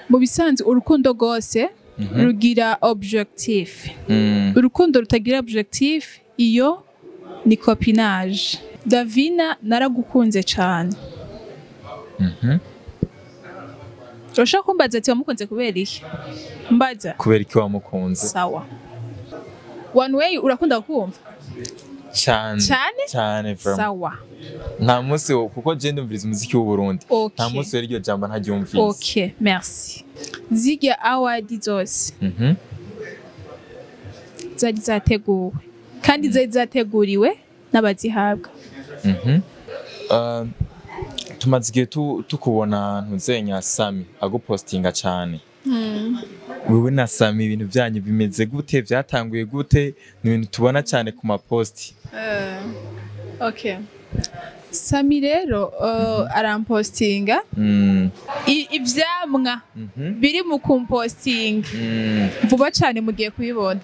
mu bisanzwe urukundo rwose rugira objectif. Urukundo rutagira objectif iyo ni copinage. Davina naragukunze cyane. Urashaka kumbaza ati wamukunze kubera iki? Mbaza. Kubera iki wamukunze? Sawa. One way urakunda kumva? Cyane. Cyane from. Sawa. Nta munsi kuko je ndumviriza umuziki w'u Burundi. Nta munsi iryo jambo ntaryumvise. Okay, merci. Zirya award zose. Zari zateguwe. Kandi zari zateguriwe n'abazihabwa. Tumaze igihe tukubona ntuzenya SAMY agupostinga cyane. Wewe na SAMY ibintu byanyu bimeze gute, byatanguye gute? Ni ibintu tubona cyane ku maposti. Okay. SAMY rero arampostinga ivyamwa biri mu kumpostinga vuba cyane mugiye kubibona.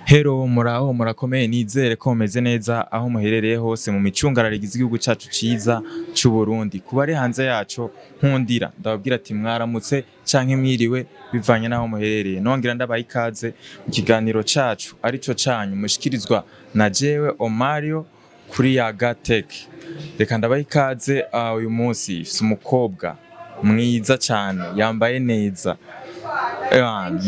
Hero muraho murakomeye nizere ko mumeze neza aho muherereye hose mu micungararo igihugu cyacu ciza cy'u Burundi. Kuba ari hanze yacu nkundira ndababwira ati mwaramutse canke mwiriwe bivanye naho muherereye. Nongera ndabaha ikaze mu kiganiro cacu arico canyu mushikirizwa na jewe umuriro kuri Yaga Tech. Reka ndabaha ikaze uyu munsi umukobwa mwiza cyane yambaye neza.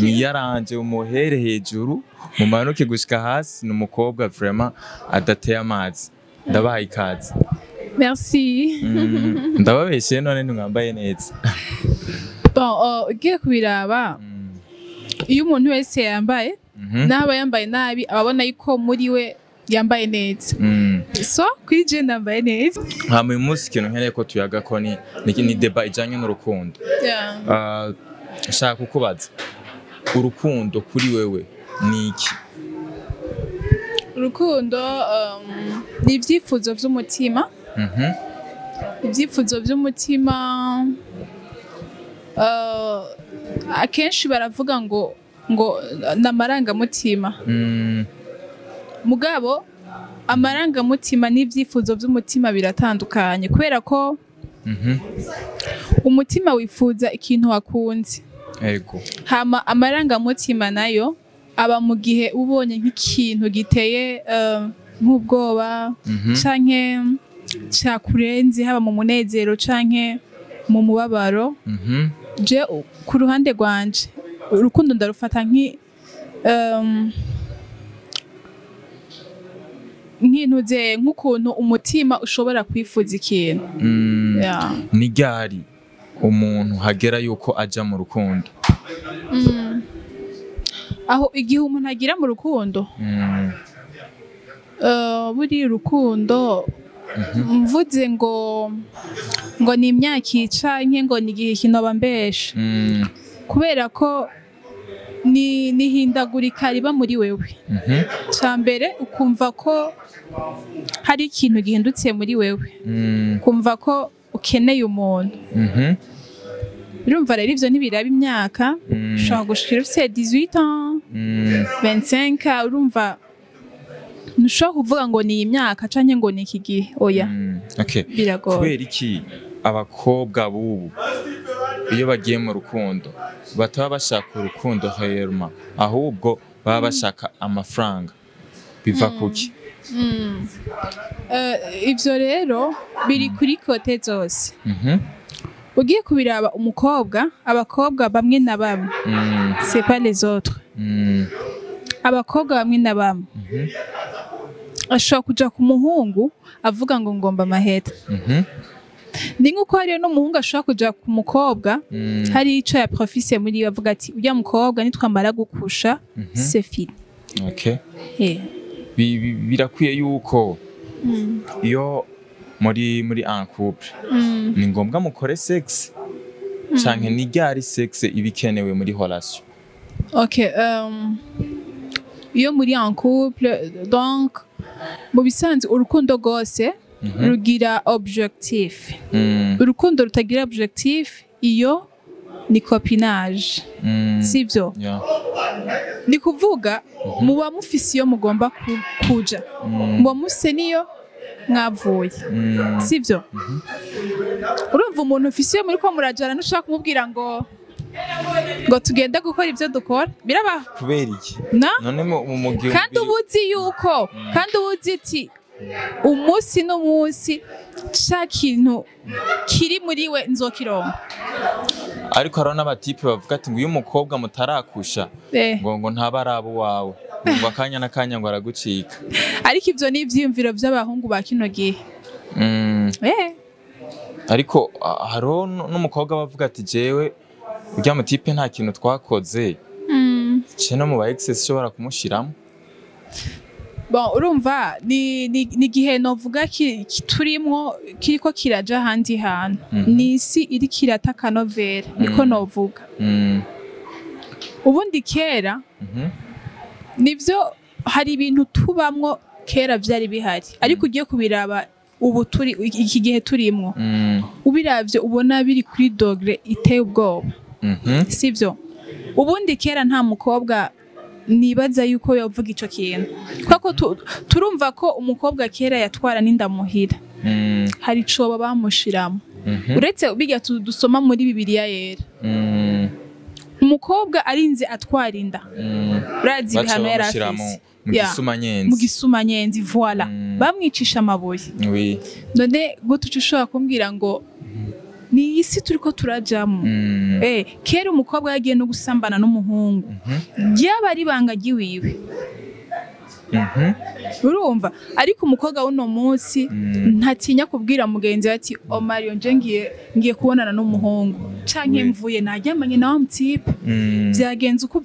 Yaranje umuhere hejuru mumanuke gushika hasi n'umukobwa vraiment adateye amazi. Ndabaha ikaze. Merci. Ndababeshe none ntimwambaye neza. Bon, ugiye kubiraba iyo umuntu wese yambaye n'aba yambaye nabi ababona yuko muri we yambaye neza. So kuri je ndambaye neza. Hama uyu munsi ikintu nkeneye ko tuyaga ko ni deba ijanye n'urukundo. Shaka kukubaza urukundo kuri wewe ni iki? Urukundo ni ibyifuzo by'umutima. Ibyifuzo by'umutima akenshi baravuga ngo n'amarangamutima. Mugabo amarangamutima n'ibyifuzo by'umutima biratandukanye kubera ko umutima wifuza ikintu wakunze. Ego. Hama amarangamutima nayo aba mu gihe ubonye nk'ikintu giteye nk'ubwoba canke cyakurenze haba mu munezero canke mu mubabaro. Je ku ruhande rwanje urukundo ndarufata nk'ukuntu umutima ushobora kwifuza ikintu. Ni ryari umuntu hagera yuko aja mu rukundo? Aho igihe umuntu agira mu rukundo buri rukundo mvuze ngo ni imyaka icanke ngo ni igihe kinoba mbesha kubera ko ni hindagurika riba muri wewe. Cyambere ukumva ko hari ikintu gihindutse muri wewe, kumva ko ukeneye umuntu. Urumva rero ivyo ntibiraba imyaka, ushobora gushikira ufite 18 ans 25, urumva ntushobora kuvuga ngo ni imyaka canke ngo ni iki gihe. Oya. Okay. Biragoye. Kubera iki abakobwa bubu iyo bagiye mu rukundo bataba bashaka urukundo hanyuma ahubwo baba bashaka amafaranga? Biva kuki? Ivyo rero biri kuri kote zose. Ugiye kubiraba umukobwa, abakobwa bamwe na bamwe, c'est pas les autres. Abakobwa bamwe na bamwe ashobora kuja ku muhungu avuga ngo ngomba amahera. Ni nk'uko hariyo n'umuhungu ashobora kuja ku mukobwa hari ico ya profise muri bavuga ati ujya mukobwa nitwamara gukusha c'est fini. Okay. Birakwiye yuko iyo muri un couple ni ngombwa mukore sex canke ni ryari sex ibikenewe muri relation? Okay, iyo muri un couple donc mu bisanzwe urukundo rwose rugira objectif. Urukundo rutagira objectif iyo ni copinage. Sivyo? Ni kuvuga muba mufise iyo mugomba kuja, muba mufise niyo mwavuye sivyo urumva umuntu ufise muri ko murajana nushaka kumubwira ngo tugende gukora ibyo dukora biraba kubera iki none mu kandi ubuzi yuko kandi ubuzi ati umunsi n'umunsi ca kintu kiri muri we nzokironka ariko hariho n'abatipe bavuga ati ngo iyo umukobwa mutarakusha ngo ntaba ari abo wawe ngo akanya n'akanya ngo aragucika ariko ivyo ni ivyiyumviro vy'abahungu ba kino gihe ariko hariho n'umukobwa bavuga ati jewe urya mutipe nta kintu twakoze no mu ba excess ushobora kumushiramo urumva ni igihe novuga turimwo kiriko kiraja ahandi hantu ni isi iri kirata akanovera niko novuga ubundi kera nivyo hari ibintu tubamwo kera vyari bihari ariko ugiye kubiraba ubu turi iki gihe turimwo ubiravye ubona biri kuri dogre iteye ubwoba sivyo ubundi kera nta mukobwa nibaza yuko yavuga ico kintu kuko turumva ko umukobwa kera yatwara n'indamuhira hari coba bamushiramo uretse bijya dusoma muri Bibiliya yera umukobwa arinze atwara inda urazi bihano yarafise mu gisumanyenzi voila bamwicisha amabuye none gutuca ushobora kumbwira ngo ni isi turiko turajamo kera umukobwa yagiye no gusambana n'umuhungu ryaba ari banga giwiwe urumva ariko umukobwa w'uno munsi ntatinya kubwira mugenzi ati Mario nje ngiye kubonana n'umuhungu canke mvuye najyamanye na wa mutipe byagenze uko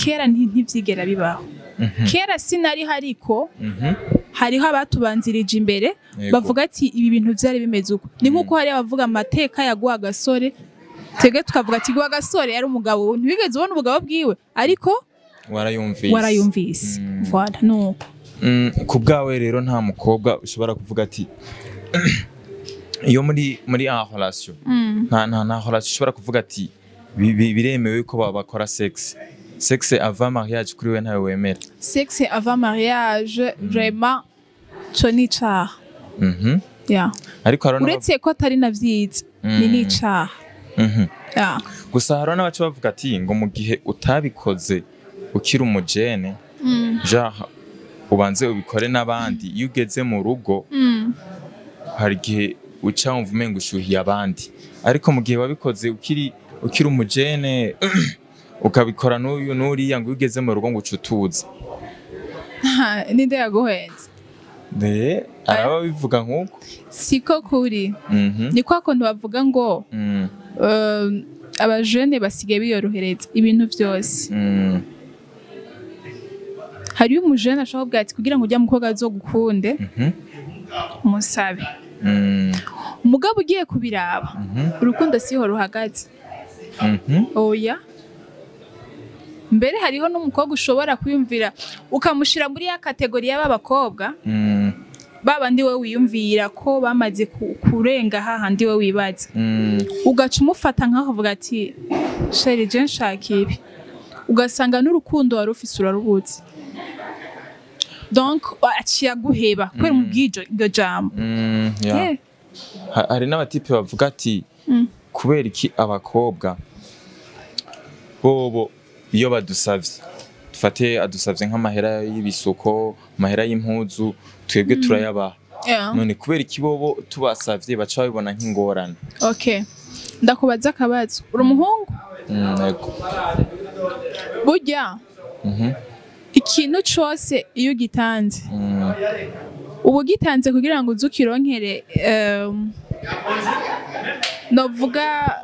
kera ntivyigera bibaho kera sinari hariko hariho abatubanzirije imbere bavuga ati ibi bintu vyari bimeze uko ni nkuko hari abavuga amateka yaguha gasore twebwe tukavuga ati guha gasore yari umugabo ntibigeze ubona umugabo bwiwe ariko warayumvise voilà nuko ku bwawe rero nta mukobwa ushobora kuvuga ati iyo muri en relation nta relation ushobora kuvuga ati biremewe ko bakora sexe avant mariage kuri we ntawe wemera sexe avant mariage vraiment co ni icaha ariko harona uretse ko atari navyiza ni icaha gusa harona baca bavuga ati ngo mu gihe utabikoze ukiri umujene ubanze ubikore n'abandi iyo ugeze mu rugo hari igihe uca wumva umenga ushuhiye abandi ariko mu gihe wabikoze ukiri umujene ukabikora n'uyu n'uriya ngo ugeze mu rugo ngo ucutuze ninde yaguhenze araba bivuga nk'uko siko kuri ni kwa kuntu bavuga ngo abajene basigaye biyorohereza ibintu byose hari umujene ashobora kuvuga ati kugira ngo ujya mukobwa azogukunde musabe umugabo ugiye kubiraba urukundo siho ruhagaze oya mbere hariho n'umukobwa ushobora kwiyumvira ukamushira muri ya kategori y'abakobwa babandi we wiyumvira ko bamaze kurenga hahandi we wibaza ugaca umufata nkaho uvuga ati sheri je nshaka ibi ugasanga n'urukundo wari ufise urarubutse donc aciye guheba kwera mu bwijo iryo jambo hari n'abatipe bavuga ati kubera iki abakobwa bobo iyo badusavye dufate adusavye nk'amahera y'ibisuko amahera y'impuzu twebwe turayabaha none kubera iki bobo tubasavye baca babibona nk'ingorane okay ndakubaza akabazo uri umuhungu yego burya ikintu cyose iyo gitanze ubu gitanze kugira ngo uzukironkere novuga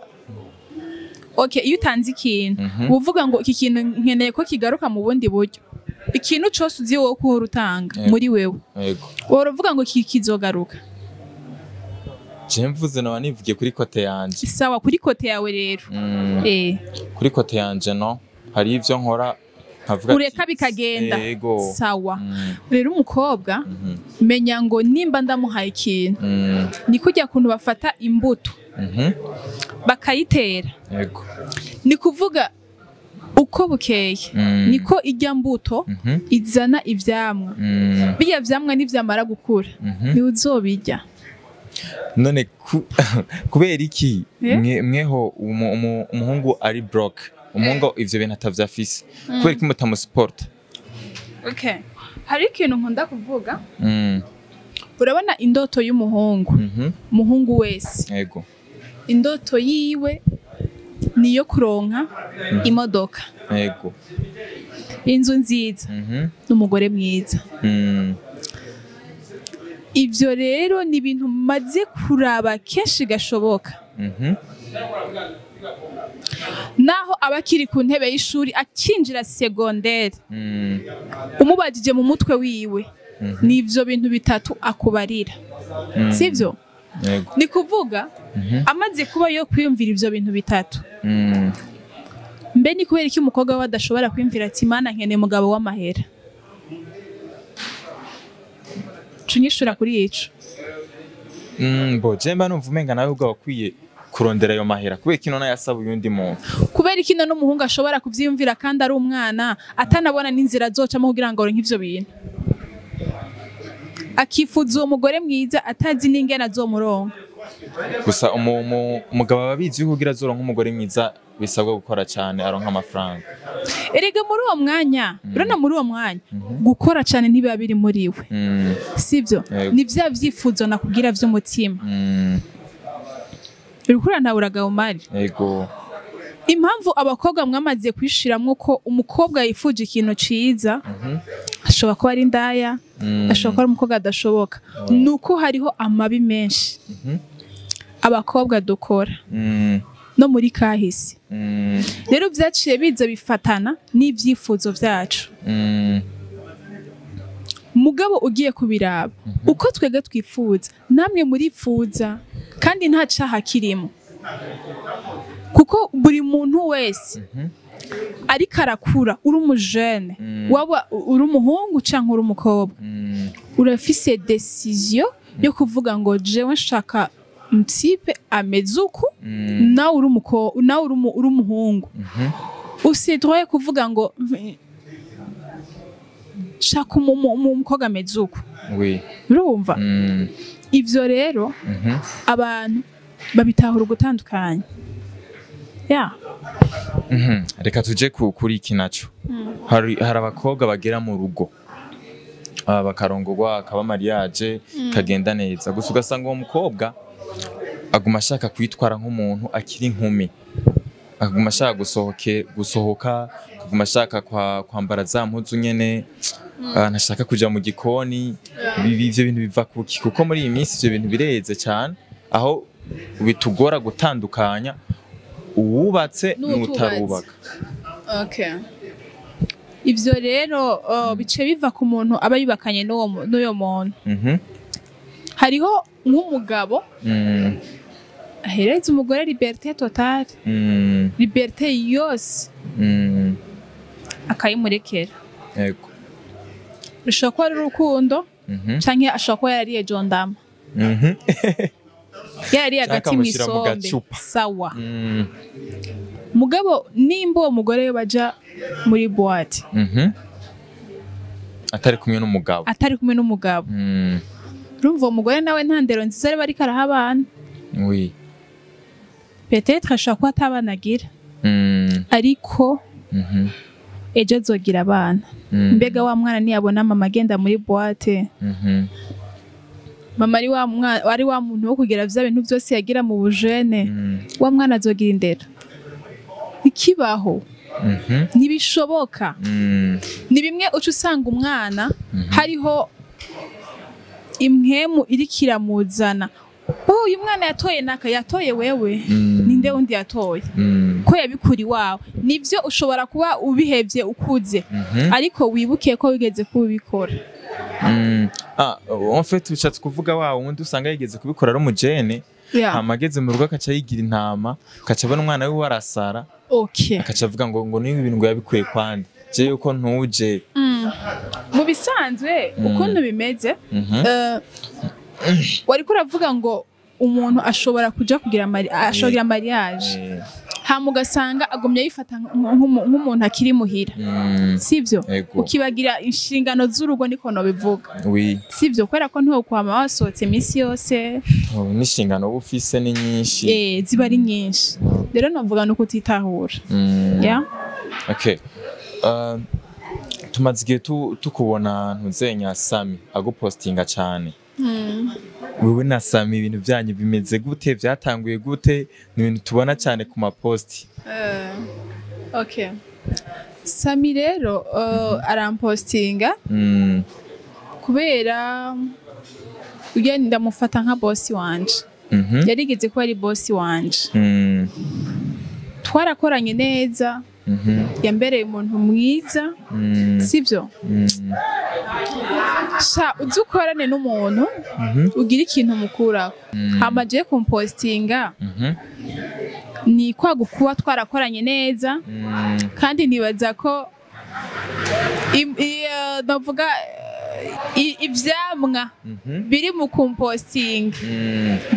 okay iyo utanze ikintu uvuga ngo iki kintu nkeneye ko kigaruka mu bundi buryo ikintu cyose uzi wowe ko urutanga muri wewe yego woruvuga ngo kizogaruka je mvuze no banivugiye kuri kote yanje sawa kuri kote yawe rero kuri kote yanje no hari ivyo nkora ureka bikagenda sawa rero umukobwa menya ngo nimba ndamuhaye ikintu ni kujya kuntu bafata imbuto bakayitera yego ni kuvuga uko bukeye niko ijya mbuto izana ivyamwa biya vyamwa nivyamara gukura ni uzobijya. None kubera iki mweho umuhungu ari broke umuhungu ivyo bintu atavyafise kubera iki mutamusupport? Okay, hari ikintu nkunda kuvuga. Urabona indoto y'umuhungu umuhungu wese yego indoto yiwe niyo kuronka imodoka yego inzu nziza n'umugore mwiza. Ivyo rero ni ibintu maze kuraba kenshi gashoboka. Naho abakiri ku ntebe y'ishuri akinjira secondaire umubajije mu mutwe wiwe nivyo bintu bitatu akubarira sivyo? Ni kuvuga amaze kuba yo kwiyumvira ivyo bintu bitatu mbe ni kubera iki umukobwa we adashobora kwiyumvira ati mana nkeneye umugabo w'amahera? Cunyishura kuri ico. Bo jemba numva umenga nawe ubwo wakwiye kurondera ayo mahera kubera kino na yasaba uyundi muntu. Kubera kino n'umuhungu ashobora kuvyiyumvira kandi ari umwana atanabona n'inzira azocamo kugira ngo aronke ivyo bintu. Akifuza umugore mwiza atazi n'ingene azomuronka. Gusa umugabo ababizi kugira azoronka umugore mwiza bisabwa gukora cyane aronka amafaranga. Erega muri uwo mwanya urana muri uwo mwanya gukora cyane ntibiba biri muri we sivyo? Ni vya vyifuzo nakubwira vy'umutima. Urukura nta buragabo mari. Yego. Impamvu abakobwa mwamaze kwishiramwo ko umukobwa yifuje ikintu ciza ashobora kuba ari indaya ashobora kuba ari umukobwa adashoboka nuko hariho amabi menshi abakobwa dukora no muri kahise. Rero vyaciye biza bifatana n'ivyifuzo vyacu. Mugabo ugiye kubiraba uko twege twifuza namwe murifuza kandi nta caha kirimo kuko buri muntu wese ariko arakura uri umujene waba uri umuhungu canke uri umukobwa urafise decision yo kuvuga ngo jewe nshaka mtipe ameze uku nawe uri umuhungu usidroye kuvuga ngo shaka umukobwa ameze uku. Urumva? Ivyo rero abantu babitahura ugutandukanya. Reka tuje kuri iki naco. Hari abakobwa bagera mu rugo bakarongorwa akaba mariage kagenda neza gusa ugasanga uwo mukobwa aguma ashaka kwitwara nk'umuntu akiri inkumi, aguma ashaka gusohoka, aguma ashaka kwambara za mpuzu nyene, ntashaka kuja mu gikoni. Ivyo bintu biva kuki? Kuko muri iyi minsi ivyo bintu bireze cyane aho bitugora gutandukanya uwubatse n'utarubaka. Okay. Ivyo rero bice biva ku muntu aba yubakanye n'uyo muntu. Hariho nk'umugabo ahereza umugore liberté totale, liberté yose akayimurekera. Yego. Bishobora kuba ari urukundo canke ashobora kuba yarariye jondama. Yarariye agati mw'isombe. Sawa. Mugabo nimba uwo mugore baja muri boîte atari kumwe n'umugabo urumva umugore nawe nta ndero nziza ari bariko araha abana. Oui. Peut-être ashobora kuba atabana agira ariko ejo azogira abana. Mbega wa mwana niyabona mama agenda muri boîte mama ari wa muntu wo kugira vya bintu vyose yagira mu bujene wa mwana azogira indero. Ikibaho ntibishoboka. Ni bimwe uca usanga umwana hariho impwemu iri kiramuzana. Uyu mwana yatoye naka yatoye wewe ninde undi yatoye ko yabikuri wawe. Nivyo ushobora kuba ubihevye ukuze ariko wibukiye ko wigeze kubikora. En fait ushatse kuvuga wawe undi usanga yigeze kubikora ari umujene amageze mu rugo akaca yigira intama akaca abona umwana we warasara. Okay. Akaca avuga ngo niba ibintu ngo yabikuye kwandi je yuko ntuje. Mu bisanzwe ukuntu bimeze wari kuravuga ngo umuntu ashobora kuja kugira mariage hama ugasanga agumye yifata nk'umuntu akiri muhira sivyo ukibagira inshingano z'urugo niko no bivuga sivyo kubera ko ntiho kwama wasohotse imisi yose n'inshingano ufise ni nyinshi ziba ari nyinshi rero navuga no kutitahura okay tumaze igihe tukubona ntuzenya SAMY agupostinga cyane wewe na SAMY ibintu byanyu bimeze gute byatanguye gute ni ibintu tubona cyane ku maposti okay SAMY rero arampostinga kubera ugenda ndamufata nka boss wanje yarigeze ko ari boss wanje twarakoranye neza yambereye umuntu mwiza sivyo uzukorane n'umuntu ugira ikintu mukurako hamaje kumpostinga ni kwagukuba twarakoranye neza kandi nibaza ko ndavuga ivyamwa biri mu kumpostinga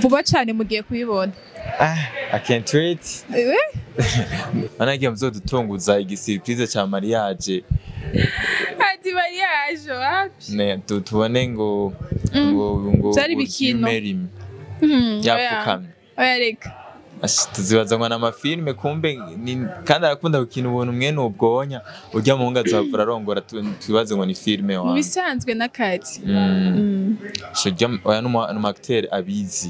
vuba cyane mugiye kubibona I can't wait. Anagiye muzodutunguza igisirprize cha mariage. Ati mariage wapi? Ne tubone ngo zari bikino. Yafukamye. Oya reka. Tuzibaza ngo n'amafilme kumbe kandi arakunda gukina ubuntu mwene ubwonya ujya mu nga zavura arongora tubaze ngo ni filme wa. Bisanzwe nakati. Shojya oya no acteur abizi.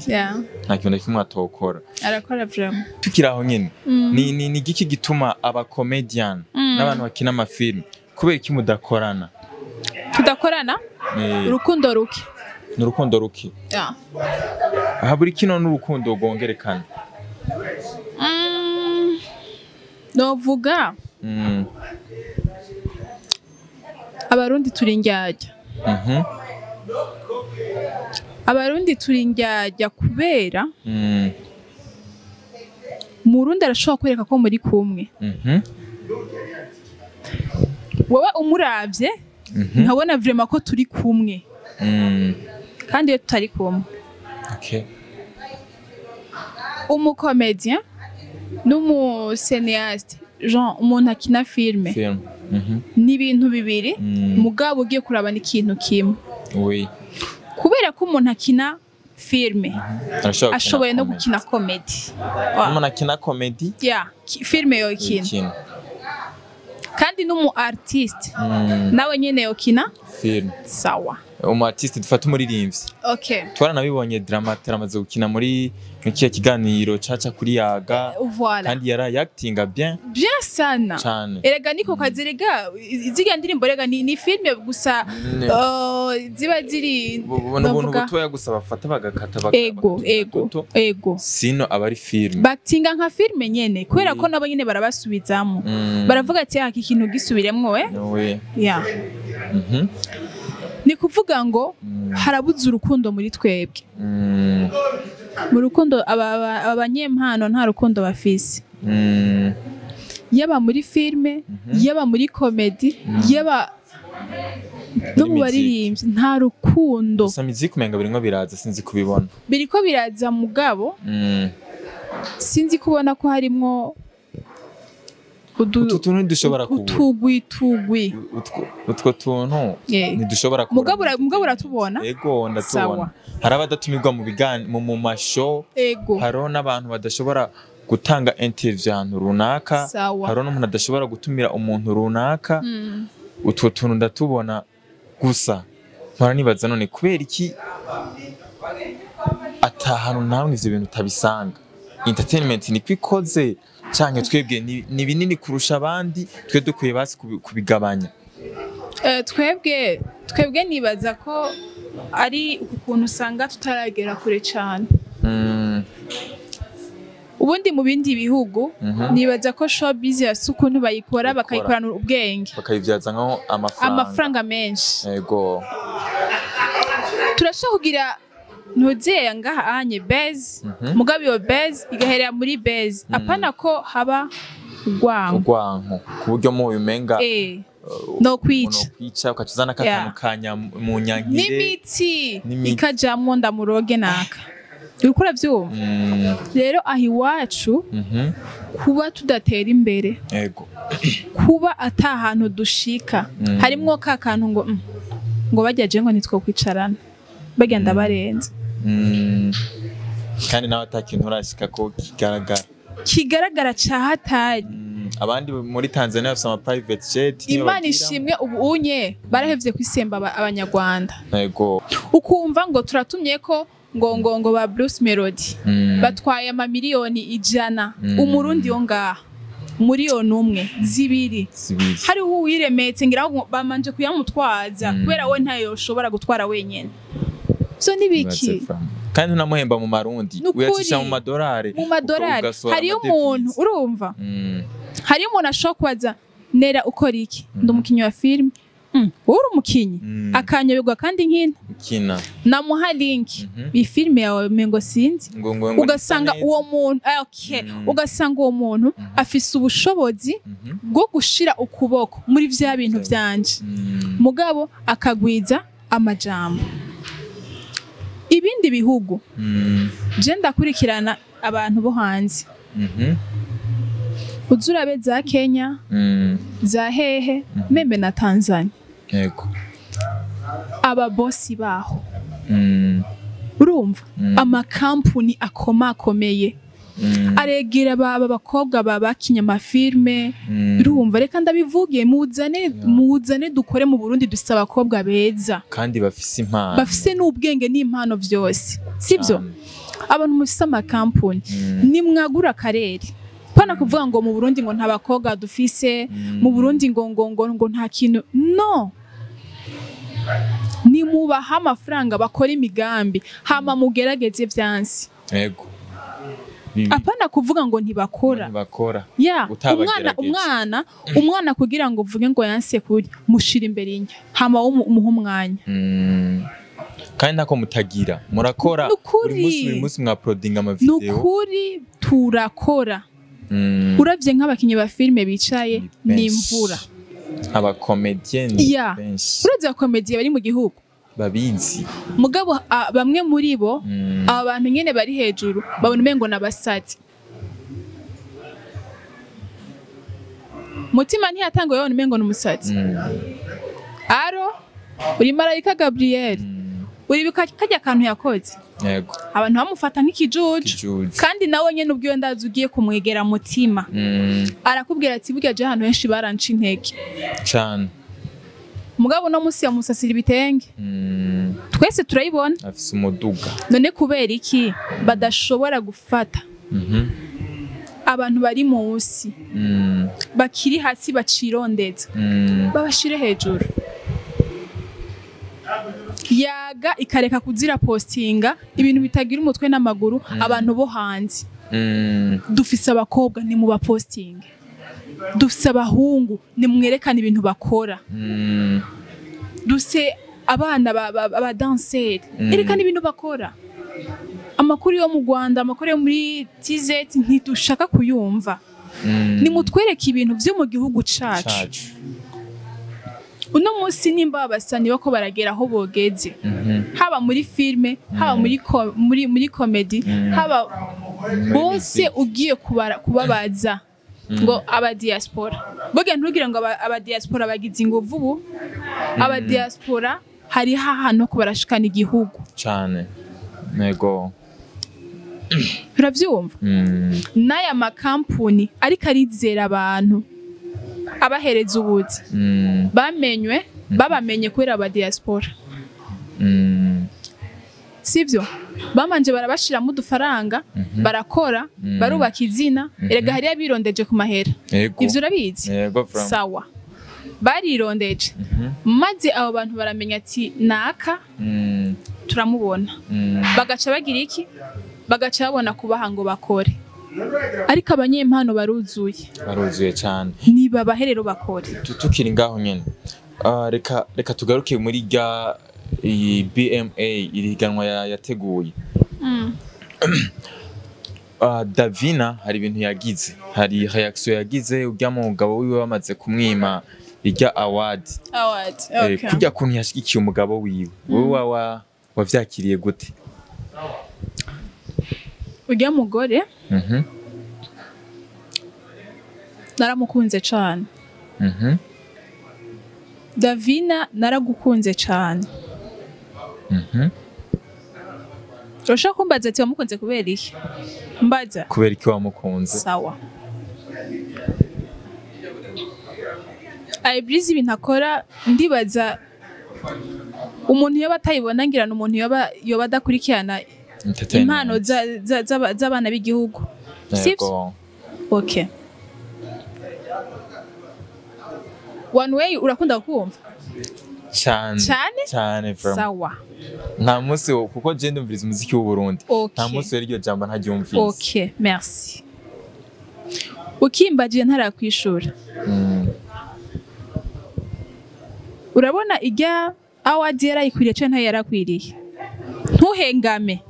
Nta kintu kimwe atokora. Arakora vraiment. Tukiraho nyine. Ni giki gituma aba comedian n'abantu bakina amafilme kubera iki mudakorana? Tudakorana? Urukundo ruke. N'urukundo ruke. Aha buri kino n'urukundo gongerekana. Novuga abarundi turi indyarya abarundi turi indyarya kubera Murundi arashobora kwereka ko muri kumwe wowe umuravye nkabona vraiment ko turi kumwe kandi iyo tutari kumwe umukomedien n'umucinéaste genre umuntu akina filme ni ibintu bibiri mugabo ugiye kuraba n'ikintu kimwe kubera ko umuntu akina filme ashoboye no gukina comedy umuntu akina comedy filme yo ikina kandi n'umu artiste nawe nyene yo kina film sawa artiste dufata umuririmbyi twaranabibonye dramaturamaze gukina muri kiya kiganiro caca kuri yaga kandi yara actinga bien sana erega niko kazirega iziga ndirimbo rega ni filme gusa ziba ziri n'ubuntu butoya gusa bafata bagakata ego sino abari filme bactinga nka filme nyene kubera ko nabo nyene barabasubizamo baravuga ati iki kintu gisubiremwo ni kuvuga ngo harabuze urukundo muri twebwe mu rukundo abanyempano nta rukundo bafise yaba muri filme yaba muri comedy yaba no mu baririmbyi nta rukundo gusa muziki umenga birimo biraza sinzi kubibona biriko biraza mugabo sinzi kubona ko harimo utuntu dushobora tugwi utwo tuntu ntidushobora kubona mugabo uratubona ego ndatubona hari abadatumirwa mu mashow hariho n'abantu badashobora gutanga interview ahantu runaka hariho n'umuntu adashobora gutumira umuntu runaka utwo tuntu ndatubona gusa mpora nibaza none kubera iki atahantu nawe ivyo bintu utabisanga entertainment ni kwikoze canke twebwe ni binini kurusha abandi twe dukwiye basi kubigabanya twebwe nibaza ko ari ukuntu usanga tutaragera kure cyane ubundi mu bindi bihugu nibaza ko showbiz yasukuntu bayikora bakayikorana ubwenge bakayivyaza nko amafaranga menshi yego turashaka kugira ntuzeya ngaha anye base mugabe yo base igaherera muri base apana ko haba ugwanko kuburyo mu bimenga no kwica ukacuzana kakanu kanya mu nyankire n'imiti ikajamwo ndamuroge naka uriko uravyumva rero aho iwacu kuba tudatera imbere kuba ata hantu dushika harimwo ka kantu ngo bajyaje ngo nitwo kwicarana bagenda barenze kandi nawe atakintu urashika ko kigaragara cyahatari abandi muri Tanzania bafite ama private jet Imana ishimwe ubu unye barahevye kwisemba abanyarwanda yego ukumva ngo turatumye ko ngo ba Bruce Melody batwaye ama miliyoni 100 umurundi yo ngaha miliyoni 1 zibiri hari uwiremetse ngira bamanje kuyamutwaza kubera we ntayo ushobora gutwara wenyene so nibiki kandi unamuhemba mu marundi uyacisha mu madolari hariyo umuntu urumva hariyo umuntu ashokwaza nera ukora iki ndumukinyi wa film uri umukinyi akanyoberwa kandi nkina namuha link bifilme yawe mengo sinzi ugasanga uwo muntu ugasanga uwo muntu afise ubushobozi bwo gushira ukuboko muri vya bintu vyanje mugabo akagwiza amajambo ibindi bihugu je ndakurikirana abantu bo hanze uzurabe za Kenya za hehe membe na Tanzania yego aba bosi baho urumva ama company akomakomeye aregera baba bakobwa babakinya amafilme urumva reka ndabivugiye muzane dukore mu Burundi dufite abakobwa beza kandi bafise impano bafise n'ubwenge n'impano vyose sivyo abantu mufise ama company ni mwagura karere pana kuvuga ngo mu Burundi ngo nta bakobwa dufise mu Burundi ngo nta kintu no ni mubaha amafaranga bakora imigambi hama mugerageze vyansi yego apana kuvuga ngo ntibakora ya umwana kugira ngo uvuge ngo yanse kuri mushira imbere inya hama umuha umwanya kandi nako mutagira murakora buri munsi mwa uploading ama video nukuri turakora uravye nk'abakinyi ba filme bicaye n'imvura aba comedian benshi urazi abakomediye bari mu gihugu babizi mugabo bamwe muri bo aba bantu nyene bari hejuru babona umengo nabasatsi mutima ntiyatango yabona umengo n'umusatsi aro uri marayika Gabriel uri bikajya kantu yakoze yego abantu bamufata nk'ikijuju kandi nawe nyene ubwiwe ndazi ugiye kumwegera mutima arakubwira ati burya je hano henshi baranca intege cyane mugabo no musi yamusasira ibitenge twese turayibona afise umuduga none kubera iki badashobora gufata abantu bari munsi bakiri hasi bacirondeza babashire hejuru yaga ikareka kuzira postinga ibintu bitagira umutwe n'amaguru abantu bo hanze dufise abakobwa ni mu ba posting dufise abahungu ni mwerekana ibintu bakora dufise abana aba danseri erekana ibintu bakora amakuru yo mu Rwanda amakuru yo muri TZ ntidushaka kuyumva ni mutwereke ibintu byo mu gihugu cacu uno munsi nimba abasani bako baragera aho bogeze haba muri filme haba muri comedy haba bose ugiye kubabaza ngo aba diaspora boge ntugire ngo aba diaspora bagize inguvu ubu aba diaspora hari hahano ko barashikana igihugu cyane nego uravyumva naya makampuni ariko arizera abantu abahereza ubuzi babamenye kubera aba diaspora sivyo bamanje barabashiramo udufaranga barakora barubaka izina erega hariya birondeje ku mahera ivyo urabizi sawa barirondeje maze abo bantu baramenya ati naka turamubona bagaca bagira iki bagaca babona kubaha ngo bakore ariko abanyempano baruzuye cyane niba baherero bakore tukiri ngaho nyene reka tugaruke muri rya BMA iriganwa yateguye Davina hari ibintu yagize hari reaction yagize urya mugabo wiwe bamaze kumwima irya award okay. Kujya kuntu yashikiye umugabo wiwe wowe wavyakiriye gute urya mugore naramukunze cane. Davina naragukunze cane. Urashaka kumbaza ati wamukunze kubera iki? Mbaza. Kubera iki wamukunze? Sawa. I breezy ibintu akora ndibaza umuntu yoba atayibona ngirana umuntu yoba adakurikirana impano z'abana b'igihugu. Sivyo? Okay. One way urakunda kumva? Cyane sawa. Nta munsi kuko je ndumviriza umuziki w'u Burundi. Nta munsi iryo jambo ntaryumvise. Okay, merci. Ukimbagiye ntarakwishura. Urabona ijya award yarayikwiriye cyane nta yarakwiriye. Ntuhengame.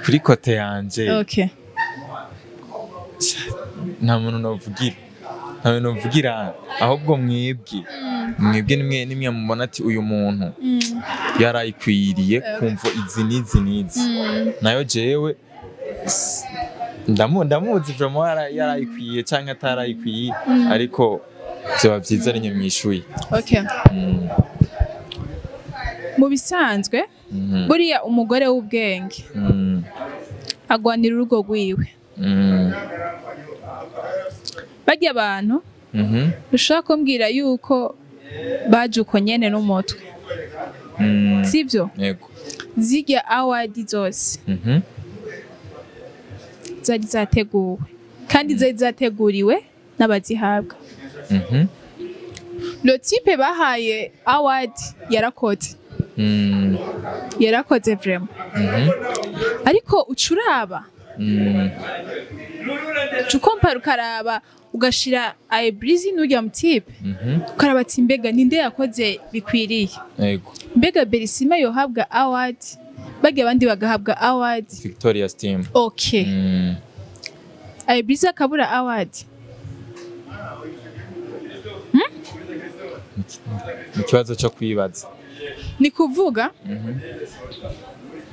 Kuri kote yanje. Okay. Nta muntu novugira ahubwo mwebwe nimwe mubona ati uyu muntu yarayikwiriye kumva izi nizi nayo jewe ndamuzi vraiment yarayikwiye canke atarayikwiye ariko byo byiza ari nyamwishuye. Okay. Mu bisanzwe buriya umugore w'ubwenge agwanira urugo rwiwe. Bajya abantu ushaka kumbwira yuko baje uko nyene n'umutwe. Sivyo? Yego. Zirya award zose zari zateguwe kandi zari zateguriwe n'abazihabwa. Le type bahaye award yarakoze. Yarakoze vraiment. Ariko ucuraba Chukompara ukaraba ugashira I breezy n'urya mutipe ukaraba ati mbega ninde yakoze bikwiriye. Yego. Mbega Berisima yohabwa award bage abandi bagahabwa award Victoria's team. Okay. I breezy akabura award. Ikibazo cyo kwibaza. Ni kuvuga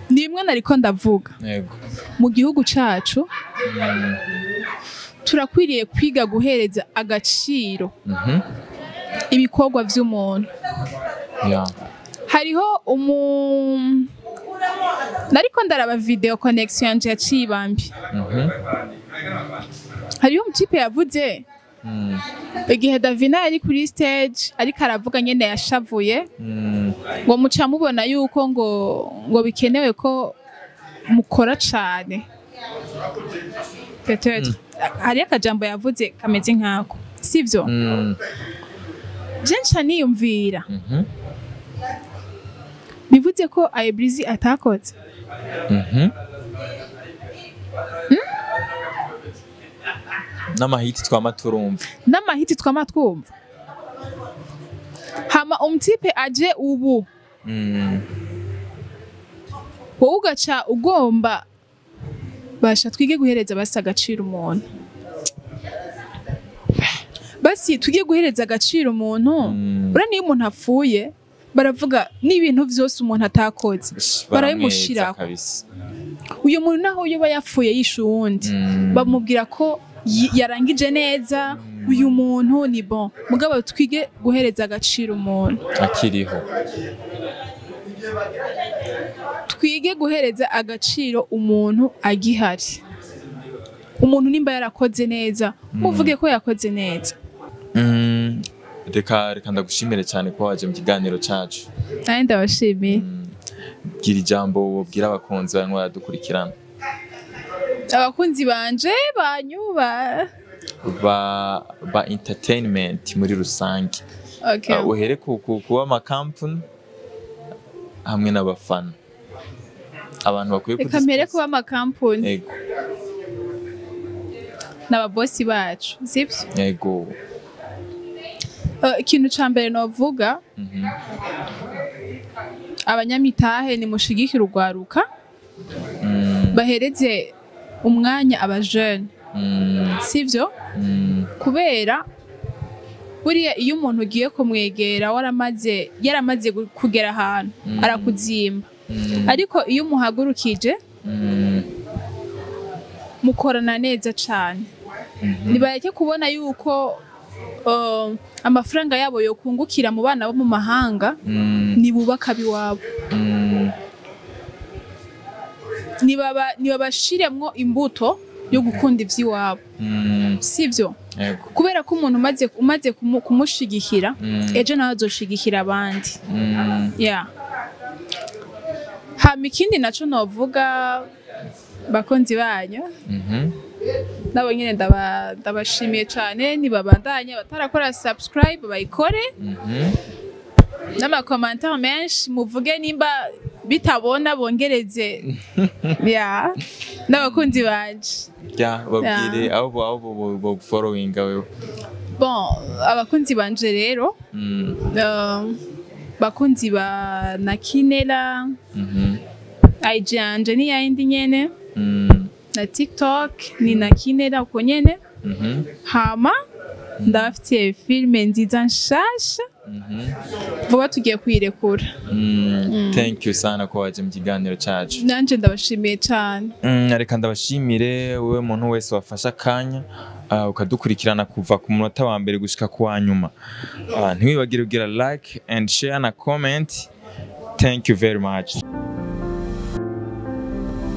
nimwe nariko ndavuga. Yego. Mu gihugu cacu turakwiriye kwiga guhereza agaciro ibikorwa vy'umuntu. Yeah. Hariho nariko ndaraba video connection yanje yacibambi. Hariho umutipe yavuze igihe Davina yari kuri stage ariko aravuga nyene yashavuye ngo muca mubona yuko ngo bikenewe ko mukora cane. Peut-être hari akajambo yavuze kameze nkako sivyo? Jencha niyumvira bivuze ko I breezy atakoze. N'amahiti twamaturumva. Hama umutipe aje ubu wowe ugaca ugomba basha twige guhereza basa agaciro umuntu. Basi twige guhereza agaciro umuntu. Uraniye umuntu apfuye baravuga n'ibintu vyose umuntu atakoze barayimushirako. Uyu muntu naho yoba yapfuye yishe uwundi bamubwira ko yarangije neza uyu muntu ni bon. Mugabo twige guhereza agaciro umuntu akiriho. Twige guhereza agaciro umuntu agihari. Umuntu nimba yarakoze neza muvuge ko yakoze neza. Reka ndagushimire cyane ko waje mu kiganiro cacu. Naye ndabashimiye. Gira ijambo wabwira abakunzi bawe baradukurikirana. Abakunzi banje banyuba ba entertainment muri rusange. Okay. Uhere kuba amakampuni hamwe n'abafana. Abantu bakwiye kudiscuss. Kamere kuba amakampuni. Yego. N'ababosi bacu, sivyo? Yego. Ikintu cambere novuga abanyamitahe ni mushigikira urwaruka bahereze umwanya abajeune. Sivyo? Kubera buriya iyo umuntu ugiye kumwegera yaramaze kugera ahantu arakuzimba ariko iyo muhagurukije mukorana neza cyane nibareke kubona yuko amafaranga yabo yo kungukira mu bana bo mu mahanga nibubaka biwabo nibabashiremwo imbuto yo gukunda ivy'iwabo sivyo kubera ko umuntu umaze kumushigikira ejo nawe azoshigikira abandi hama ikindi naco novuga bakonzi banyu nabo nyene ndabashimiye cane nibabandanya batarakora subscribe bayikore n'amakomantere menshi muvuge nimba bitabona bongereze n'abakunzi banje babwire abo bo followinga wewe bon abakunzi banje rero bakunzi ba nakinela IG yanje ni yindi nyene na TikTok ni nakinela uko nyene hama ndabafitiye filme nziza nshasha vuba tugiye kwirekura thank you sana ko waje mu kiganiro cyacu nanje ndabashimiye cyane reka ndabashimire wewe muntu wese wafasha kanya ukadukurikirana kuva ku munota wa mbere gushika ku wa nyuma ntiwibagire kugira like and share na comment thank you very much